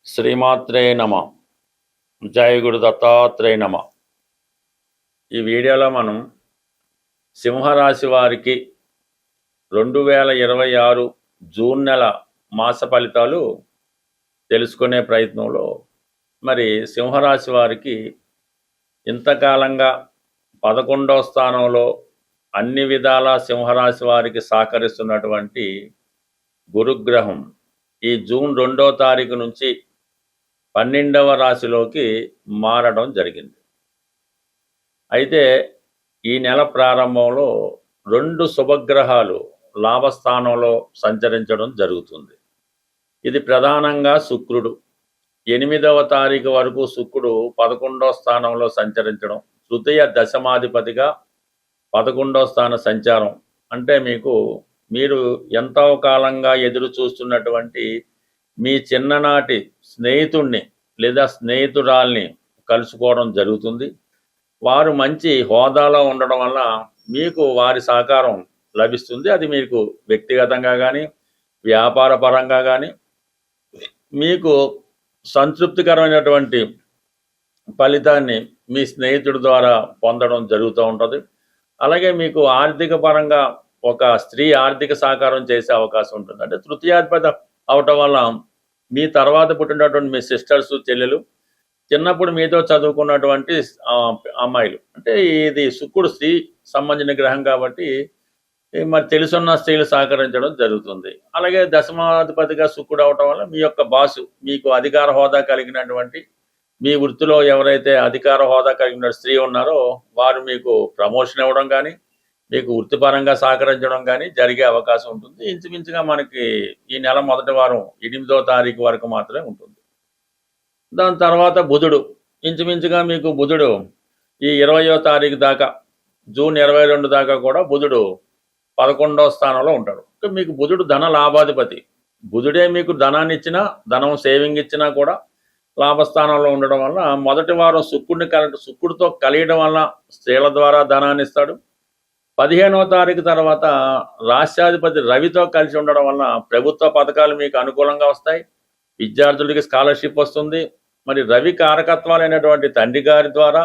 శ్రీమాత్రే నమ. జై గురు దత్తాత్రేయ నమ. ఈ వీడియోలో మనం సింహరాశి వారికి 2026 జూన్ నెల మాస ఫలితాలు తెలుసుకునే ప్రయత్నంలో మరి సింహరాశి వారికి ఇంతకాలంగా 11వ స్థానంలో అన్ని విధాల సింహరాశి వారికి సహకరిస్తున్నటువంటి గురుగ్రహం ఈ జూన్ 2వ తారీఖు నుంచి 12వ రాశిలోకి మారడం జరిగింది. అయితే ఈ నెల ప్రారంభంలో 2 శుభగ్రహాలు లాభస్థానంలో సంచరించడం జరుగుతుంది. ఇది ప్రధానంగా శుక్రుడు 8వ తారీఖు వరకు శుక్రుడు 11వ స్థానంలో సంచరించడం, తృతీయ దశమాధిపతిగా 11వ స్థాన సంచారం అంటే మీరు ఎంతో కాలంగా ఎదురు చూస్తున్నటువంటి మీ చిన్ననాటి స్నేహితుడిని లేదా స్నేహితురాల్ని కలుసుకోవడం జరుగుతుంది. వారు మంచి హోదాలో ఉండడం వల్ల మీకు వారి సహకారం లభిస్తుంది. అది మీకు వ్యక్తిగతంగా కానీ వ్యాపార పరంగా కానీ మీకు సంతృప్తికరమైనటువంటి ఫలితాన్ని మీ స్నేహితుడి ద్వారా పొందడం జరుగుతూ ఉంటుంది. అలాగే మీకు ఆర్థిక పరంగా ఒక స్త్రీ ఆర్థిక సహకారం చేసే అవకాశం ఉంటుంది. అంటే తృతీయాధిపతి అవటం వల్ల మీ తర్వాత పుట్టినటువంటి మీ సిస్టర్స్, చెల్లెలు, చిన్నప్పుడు మీతో చదువుకున్నటువంటి అమ్మాయిలు, అంటే ఇది శుక్రుడు స్త్రీ సంబంధించిన గ్రహం కాబట్టి మరి తెలుసున్న స్త్రీలు సహకరించడం జరుగుతుంది. అలాగే దశమాధిపతిగా శుక్రుడు అవటం వల్ల మీ యొక్క బాసు, మీకు అధికార హోదా కలిగినటువంటి మీ వృత్తిలో ఎవరైతే అధికార హోదా కలిగిన స్త్రీ ఉన్నారో వారు మీకు ప్రమోషన్ ఇవ్వడం కానీ మీకు వృత్తిపరంగా సహకరించడం కానీ జరిగే అవకాశం ఉంటుంది. ఇంచుమించుగా మనకి ఈ నెల మొదటి వారం 8వ తారీఖు వరకు మాత్రమే ఉంటుంది. దాని తర్వాత బుధుడు, ఇంచుమించుగా మీకు బుధుడు ఈ 20వ తారీఖు దాకా, జూన్ 22 దాకా కూడా బుధుడు 11వ స్థానంలో ఉంటాడు. మీకు బుధుడు ధన లాభాధిపతి. బుధుడే మీకు ధనాన్ని ఇచ్చినా, ధనం సేవింగ్ ఇచ్చినా కూడా లాభస్థానంలో ఉండడం వల్ల మొదటి వారం శుక్రుడితో కలియడం వల్ల స్త్రీల ద్వారా ధనాన్ని ఇస్తాడు. 15వ తారీఖు తర్వాత రాష్ట్రాధిపతి రవితో కలిసి ఉండడం వల్ల ప్రభుత్వ పథకాలు మీకు అనుకూలంగా వస్తాయి. విద్యార్థులకి స్కాలర్షిప్ వస్తుంది. మరి రవి కారకత్వాలైనటువంటి తండ్రి గారి ద్వారా,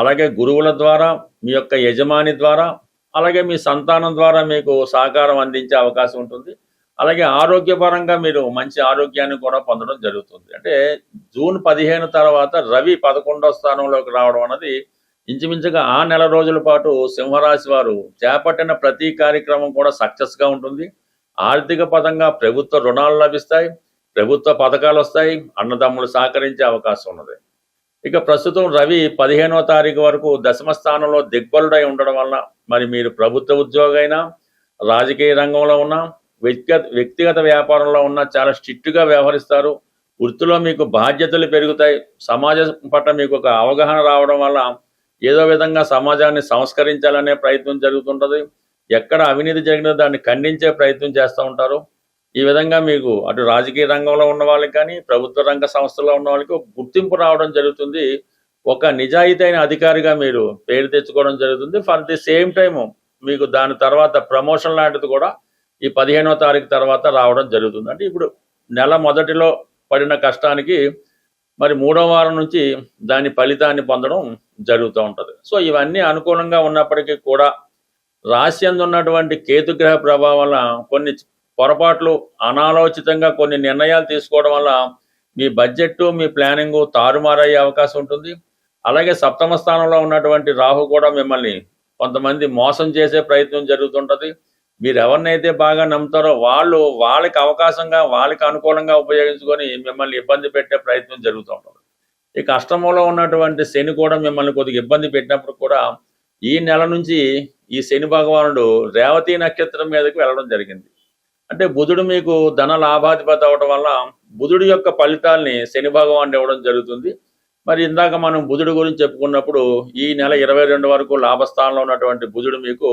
అలాగే గురువుల ద్వారా, మీ యొక్క యజమాని ద్వారా, అలాగే మీ సంతానం ద్వారా మీకు సహకారం అందించే అవకాశం ఉంటుంది. అలాగే ఆరోగ్యపరంగా మీరు మంచి ఆరోగ్యాన్ని కూడా పొందడం జరుగుతుంది. అంటే జూన్ 15 తర్వాత రవి 11వ స్థానంలోకి రావడం అన్నది ఇంచుమించుగా ఆ నెల రోజుల పాటు సింహరాశి వారు చేపట్టిన ప్రతి కార్యక్రమం కూడా సక్సెస్గా ఉంటుంది. ఆర్థిక పరంగా ప్రభుత్వ రుణాలు లభిస్తాయి, ప్రభుత్వ పథకాలు వస్తాయి, అన్నదమ్ములు సహకరించే అవకాశం ఉన్నది. ఇక ప్రస్తుతం రవి 15వ తారీఖు వరకు దశమ స్థానంలో దిగ్బలుడై ఉండడం వల్ల మరి మీరు ప్రభుత్వ ఉద్యోగైనా, రాజకీయ రంగంలో ఉన్న, వ్యక్తిగత వ్యాపారంలో ఉన్న చాలా స్ట్రిక్ట్గా వ్యవహరిస్తారు. వృత్తిలో మీకు బాధ్యతలు పెరుగుతాయి. సమాజం పట్ల మీకు ఒక అవగాహన రావడం వల్ల ఏదో విధంగా సమాజాన్ని సంస్కరించాలనే ప్రయత్నం జరుగుతుంటుంది. ఎక్కడ అవినీతి జరిగినా దాన్ని ఖండించే ప్రయత్నం చేస్తూ ఉంటారు. ఈ విధంగా మీకు అటు రాజకీయ రంగంలో ఉన్న వాళ్ళకి కానీ ప్రభుత్వ రంగ సంస్థలో ఉన్న వాళ్ళకి గుర్తింపు రావడం జరుగుతుంది. ఒక నిజాయితీ అయిన అధికారిగా మీరు పేరు తెచ్చుకోవడం జరుగుతుంది. ఫర్ ది సేమ్ టైము మీకు దాని తర్వాత ప్రమోషన్ లాంటిది కూడా ఈ 15వ తారీఖు తర్వాత రావడం జరుగుతుంది. అంటే ఇప్పుడు నెల మొదటిలో పడిన కష్టానికి మరి 3వ వారం నుంచి దాని ఫలితాన్ని పొందడం జరుగుతూ ఉంటుంది. సో ఇవన్నీ అనుకూలంగా ఉన్నప్పటికీ కూడా రాశి యందు ఉన్నటువంటి కేతుగ్రహ ప్రభావం వల్ల కొన్ని పొరపాట్లు, అనాలోచితంగా కొన్ని నిర్ణయాలు తీసుకోవడం వల్ల మీ బడ్జెట్, మీ ప్లానింగ్ తారుమారయ్యే అవకాశం ఉంటుంది. అలాగే 7వ స్థానంలో ఉన్నటువంటి రాహు కూడా మిమ్మల్ని కొంతమంది మోసం చేసే ప్రయత్నం జరుగుతుంటుంది. మీరు ఎవరినైతే బాగా నమ్ముతారో వాళ్ళకి అవకాశంగా, వాళ్ళకి అనుకూలంగా ఉపయోగించుకొని మిమ్మల్ని ఇబ్బంది పెట్టే ప్రయత్నం జరుగుతూ ఉంటుంది. ఇక అష్టమంలో ఉన్నటువంటి శని కూడా మిమ్మల్ని కొద్దిగా ఇబ్బంది పెట్టినప్పుడు కూడా ఈ నెల నుంచి ఈ శని భగవానుడు రేవతి నక్షత్రం మీదకి వెళ్ళడం జరిగింది. అంటే బుధుడు మీకు ధన లాభాధిపతి అవడం వల్ల బుధుడి యొక్క ఫలితాల్ని శని భగవానుడు ఇవ్వడం జరుగుతుంది. మరి ఇందాక మనం బుధుడి గురించి చెప్పుకున్నప్పుడు ఈ నెల 22 వరకు లాభస్థానంలో ఉన్నటువంటి బుధుడు మీకు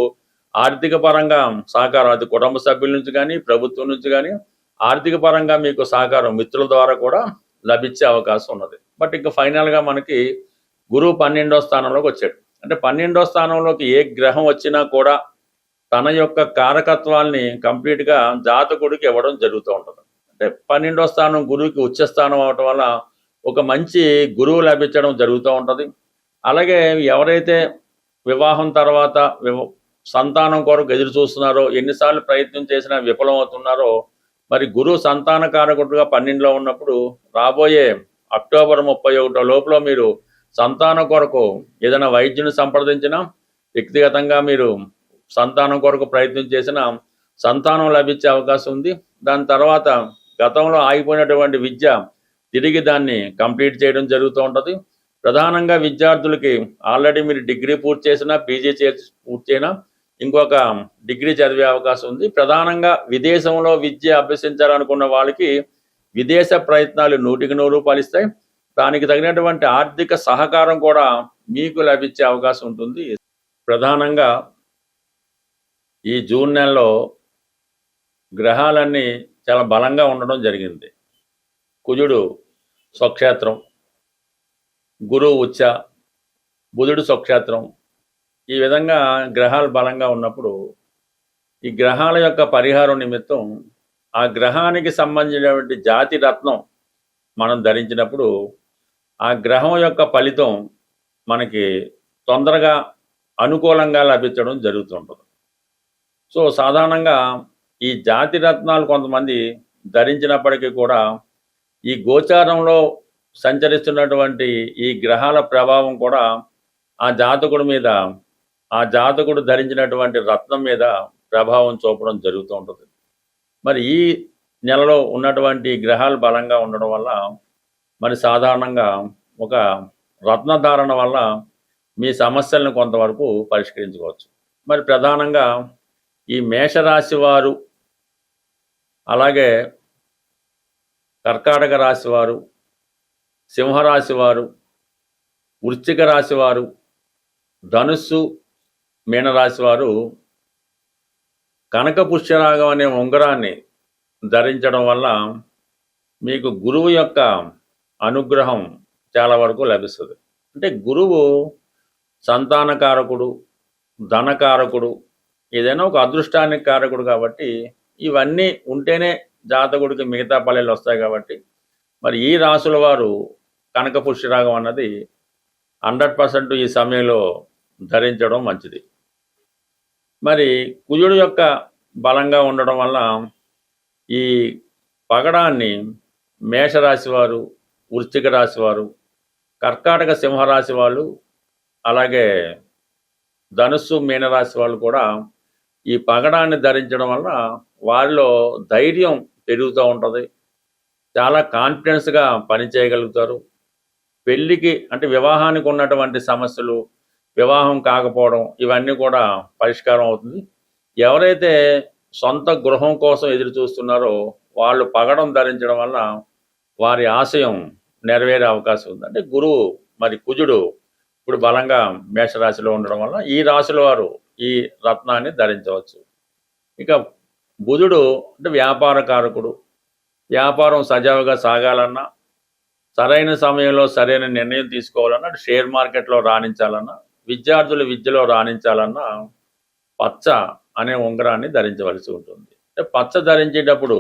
ఆర్థిక పరంగా సహకారం, అది కుటుంబ సభ్యుల నుంచి కానీ ప్రభుత్వం నుంచి కానీ ఆర్థిక పరంగా మీకు సహకారం మిత్రుల ద్వారా కూడా లభించే అవకాశం ఉన్నది. బట్ ఇంకా ఫైనల్గా మనకి గురువు 12వ స్థానంలోకి వచ్చాడు. అంటే 12వ స్థానంలోకి ఏ గ్రహం వచ్చినా కూడా తన యొక్క కారకత్వాల్ని కంప్లీట్గా జాతకుడికి ఇవ్వడం జరుగుతూ ఉంటుంది. అంటే 12వ స్థానం గురువుకి ఉచ్చ స్థానం అవటం వల్ల ఒక మంచి గురువు లభించడం జరుగుతూ ఉంటుంది. అలాగే ఎవరైతే వివాహం తర్వాత సంతానం కొరకు ఎదురు చూస్తున్నారో, ఎన్నిసార్లు ప్రయత్నం చేసినా విఫలం అవుతున్నారో, మరి గురువు సంతాన కారకుడుగా 12లో ఉన్నప్పుడు రాబోయే అక్టోబర్ 31 లోపల మీరు సంతానం కొరకు ఏదైనా వైద్యుని సంప్రదించినా, వ్యక్తిగతంగా మీరు సంతానం కొరకు ప్రయత్నం చేసినా సంతానం లభించే అవకాశం ఉంది. దాని తర్వాత గతంలో ఆగిపోయినటువంటి విద్య తిరిగి దాన్ని కంప్లీట్ చేయడం జరుగుతూ ఉంటుంది. ప్రధానంగా విద్యార్థులకి ఆల్రెడీ మీరు డిగ్రీ పూర్తి చేసినా, పీజీ పూర్తి చేసినా ఇంకొక డిగ్రీ చదివే అవకాశం ఉంది. ప్రధానంగా విదేశంలో విద్య అభ్యసించాలనుకున్న వాళ్ళకి విదేశ ప్రయత్నాలు 100% ఫలిస్తాయి. దానికి తగినటువంటి ఆర్థిక సహకారం కూడా మీకు లభించే అవకాశం ఉంటుంది. ప్రధానంగా ఈ జూన్ నెలలో గ్రహాలన్నీ చాలా బలంగా ఉండడం జరిగింది. కుజుడు స్వక్షేత్రం, గురువు ఉచ్చ, బుధుడు స్వక్షేత్రం. ఈ విధంగా గ్రహాలు బలంగా ఉన్నప్పుడు ఈ గ్రహాల యొక్క పరిహారం నిమిత్తం ఆ గ్రహానికి సంబంధించినటువంటి జాతి రత్నం మనం ధరించినప్పుడు ఆ గ్రహం యొక్క ఫలితం మనకి తొందరగా అనుకూలంగా లభించడం జరుగుతుంటుంది. సో సాధారణంగా ఈ జాతి రత్నాలు కొంతమంది ధరించినప్పటికీ కూడా ఈ గోచారంలో సంచరిస్తున్నటువంటి ఈ గ్రహాల ప్రభావం కూడా ఆ జాతకుడి మీద, ఆ జాతకుడు ధరించినటువంటి రత్నం మీద ప్రభావం చూపడం జరుగుతూ ఉంటుంది. మరి ఈ నెలలో ఉన్నటువంటి గ్రహాలు బలంగా ఉండడం వల్ల మరి సాధారణంగా ఒక రత్నధారణ వల్ల మీ సమస్యలను కొంతవరకు పరిష్కరించుకోవచ్చు. మరి ప్రధానంగా ఈ మేషరాశి వారు, అలాగే కర్కాటక రాశి వారు, సింహరాశి వారు, వృశ్చిక రాశి వారు, ధనుస్సు, మీనరాశి వారు కనక పుష్యరాగం అనే ఉంగరాన్ని ధరించడం వల్ల మీకు గురువు యొక్క అనుగ్రహం చాలా వరకు లభిస్తుంది. అంటే గురువు సంతానకారకుడు, ధనకారకుడు, ఏదైనా ఒక అదృష్టానికి కారకుడు కాబట్టి ఇవన్నీ ఉంటేనే జాతకుడికి మిగతా ఫలాలు వస్తాయి. కాబట్టి మరి ఈ రాసుల వారు కనక పుష్యరాగం అన్నది 100% ఈ సమయంలో ధరించడం మంచిది. మరి కుజుడు యొక్క బలంగా ఉండడం వల్ల ఈ పగడాన్ని మేషరాశి వారు, వృశ్చిక రాశి వారు, కర్కాటక సింహరాశి వాళ్ళు, అలాగే ధనుస్సు మీనరాశి వాళ్ళు కూడా ఈ పగడాన్ని ధరించడం వల్ల వారిలో ధైర్యం పెరుగుతూ ఉంటుంది. చాలా కాన్ఫిడెన్స్గా పనిచేయగలుగుతారు. పెళ్ళికి అంటే వివాహానికి ఉన్నటువంటి సమస్యలు, వివాహం కాకపోవడం, ఇవన్నీ కూడా పరిష్కారం అవుతుంది. ఎవరైతే సొంత గృహం కోసం ఎదురు చూస్తున్నారో వాళ్ళు పగడం ధరించడం వల్ల వారి ఆశయం నెరవేరే అవకాశం ఉంది. అంటే గురువు మరి కుజుడు ఇప్పుడు బలంగా మేషరాశిలో ఉండడం వల్ల ఈ రాశుల వారు ఈ రత్నాన్ని ధరించవచ్చు. ఇక బుధుడు అంటే వ్యాపార కారకుడు. వ్యాపారం సజావుగా సాగాలన్నా, సరైన సమయంలో సరైన నిర్ణయం తీసుకోవాలన్నా, షేర్ మార్కెట్లో రాణించాలన్నా, విద్యార్థులు విద్యలో రాణించాలన్నా పచ్చ అనే ఉంగరాన్ని ధరించవలసి ఉంటుంది. అంటే పచ్చ ధరించేటప్పుడు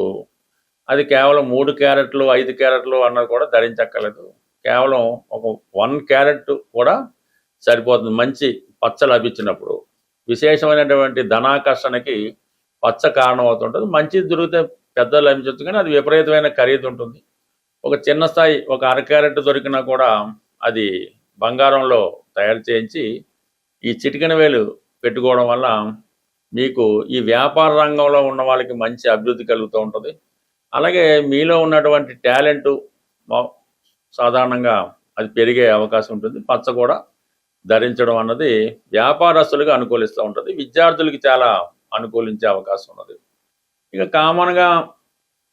అది కేవలం 3 క్యారెట్లు 5 క్యారెట్లు అన్నది కూడా ధరించక్కర్లేదు. కేవలం ఒక 1 క్యారెట్ కూడా సరిపోతుంది. మంచి పచ్చ లభించినప్పుడు విశేషమైనటువంటి ధనాకర్షణకి పచ్చ కారణం అవుతుంటుంది. మంచిది దొరికితే పెద్ద లభించవచ్చు, కానీ అది విపరీతమైన ఖరీదు ఉంటుంది. ఒక చిన్న స్థాయి ఒక 1/2 క్యారెట్ దొరికినా కూడా అది బంగారంలో తయారు చేయించి ఈ చిటికెన వేలు పెట్టుకోవడం వల్ల మీకు ఈ వ్యాపార రంగంలో ఉన్న వాళ్ళకి మంచి అభివృద్ధి కలుగుతూ ఉంటుంది. అలాగే మీలో ఉన్నటువంటి టాలెంటు సాధారణంగా అది పెరిగే అవకాశం ఉంటుంది. పచ్చ కూడా ధరించడం అన్నది వ్యాపారస్తులుగా అనుకూలిస్తూ ఉంటుంది. విద్యార్థులకి చాలా అనుకూలించే అవకాశం ఉన్నది. ఇక కామన్గా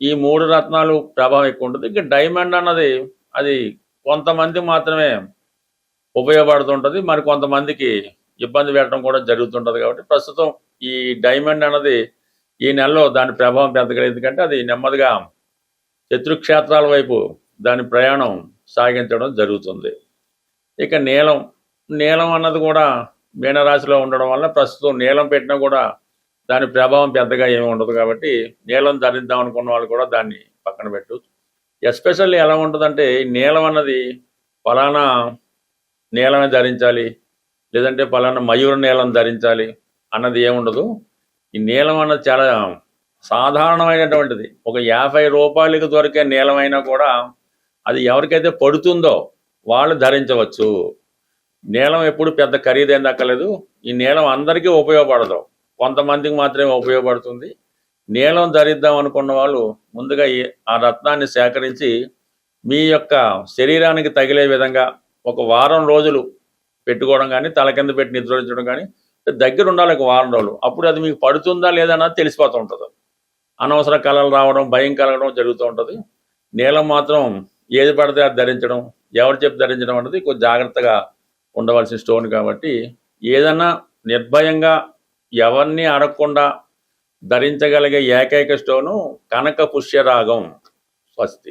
ఈ 3 రత్నాలు ప్రభావం ఎక్కువ ఉంటుంది. ఇక డైమండ్ అన్నది అది కొంతమంది మాత్రమే ఉపయోగపడుతుంటుంది, మరి కొంతమందికి ఇబ్బంది పెట్టడం కూడా జరుగుతుంటుంది. కాబట్టి ప్రస్తుతం ఈ డైమండ్ అన్నది ఈ నెలలో దాని ప్రభావం పెద్దగలేదు. ఎందుకంటే అది నెమ్మదిగా శత్రుక్షేత్రాల వైపు దాని ప్రయాణం సాగించడం జరుగుతుంది. ఇక నీలం అన్నది కూడా మీనరాశిలో ఉండడం వల్ల ప్రస్తుతం నీలం పెట్టినా కూడా దాని ప్రభావం పెద్దగా ఏమి ఉండదు కాబట్టి నీలం ధరిద్దాం అనుకున్న వాళ్ళు కూడా దాన్ని పక్కన పెట్టు. ఎస్పెషల్లీ ఎలా ఉంటుందంటే నీలం అన్నది ఫలానా నీలమే ధరించాలి, లేదంటే ఫలానా మయూర నీలం ధరించాలి అన్నది ఏముండదు. ఈ నీలం అన్నది చాలా సాధారణమైనటువంటిది. ఒక 50 రూపాయలకు దొరికే నీలమైనా కూడా అది ఎవరికైతే పడుతుందో వాళ్ళు ధరించవచ్చు. నీలం ఎప్పుడు పెద్ద ఖరీదైన దక్కలేదు. ఈ నీలం అందరికీ ఉపయోగపడదు, కొంతమందికి మాత్రమే ఉపయోగపడుతుంది. నీలం ధరిద్దాం అనుకున్న వాళ్ళు ముందుగా ఆ రత్నాన్ని సేకరించి మీ యొక్క శరీరానికి తగిలే విధంగా ఒక వారం రోజులు పెట్టుకోవడం కానీ, తల కింద పెట్టి నిద్రించడం కానీ, దగ్గర ఉండాలి ఒక వారం రోజులు. అప్పుడు అది మీకు పడుతుందా లేదా అన్నది తెలిసిపోతూ ఉంటుంది. అనవసర కళలు రావడం, భయం కలగడం జరుగుతూ ఉంటుంది. నీలం మాత్రం ఏది పడితే అది ధరించడం, ఎవరు చెప్పి ధరించడం అనేది కొంచెం జాగ్రత్తగా ఉండవలసిన స్టోన్ కాబట్టి ఏదన్నా నిర్భయంగా ఎవరిని అడగకుండా ధరించగలిగే ఏకైక స్టోను కనక పుష్యరాగం. స్వస్తి.